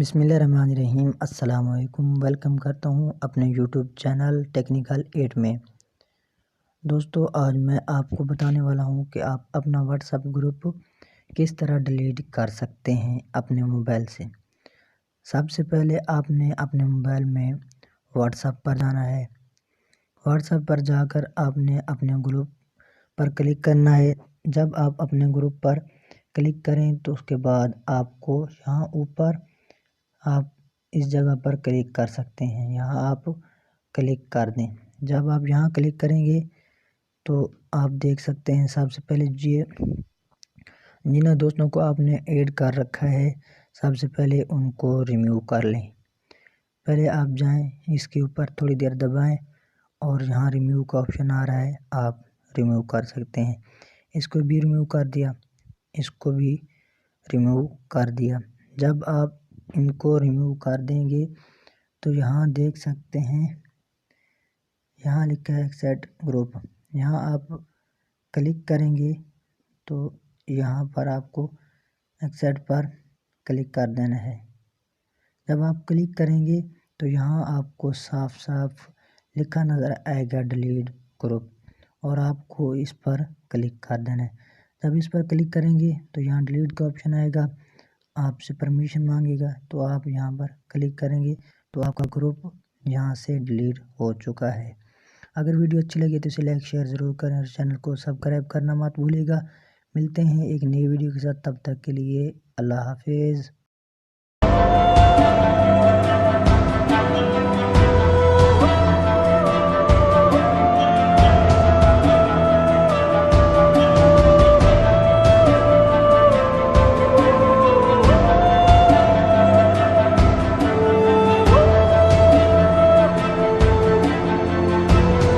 बिस्मिल्लाहिर्रहमानिर्रहीम अस्सलाम वालेकुम। वेलकम करता हूँ अपने यूट्यूब चैनल टेक्निकल 8 में। दोस्तों, आज मैं आपको बताने वाला हूँ कि आप अपना व्हाट्सएप ग्रुप किस तरह डिलीट कर सकते हैं अपने मोबाइल से। सबसे पहले आपने अपने मोबाइल में व्हाट्सएप पर जाना है। व्हाट्सएप पर जाकर आपने अपने ग्रुप पर क्लिक करना है। जब आप अपने ग्रुप पर क्लिक करें तो उसके बाद आपको यहाँ ऊपर आप इस जगह पर क्लिक कर सकते हैं। यहाँ आप क्लिक कर दें। जब आप यहाँ क्लिक करेंगे तो आप देख सकते हैं सबसे पहले जिन दोस्तों को आपने ऐड कर रखा है सबसे पहले उनको रिमूव कर लें। पहले आप जाएं, इसके ऊपर थोड़ी देर दबाएं और यहाँ रिमूव का ऑप्शन आ रहा है, आप रिमूव कर सकते हैं। इसको भी रिमूव कर दिया, इसको भी रिमूव कर दिया। जब आप इनको रिमूव कर देंगे तो यहाँ देख सकते हैं, यहाँ लिखा है एक्सेट ग्रुप। यहाँ आप क्लिक करेंगे तो यहाँ पर आपको एक्सेट पर क्लिक कर देना है। जब आप क्लिक करेंगे तो यहाँ आपको साफ साफ लिखा नज़र आएगा डिलीट ग्रुप, और आपको इस पर क्लिक कर देना है। जब इस पर क्लिक करेंगे तो यहाँ डिलीट का ऑप्शन आएगा, आपसे परमिशन मांगेगा, तो आप यहाँ पर क्लिक करेंगे तो आपका ग्रुप यहाँ से डिलीट हो चुका है। अगर वीडियो अच्छी लगे तो इसे लाइक शेयर ज़रूर करें और चैनल को सब्सक्राइब करना मत भूलिएगा। मिलते हैं एक नई वीडियो के साथ, तब तक के लिए अल्लाह हाफिज़।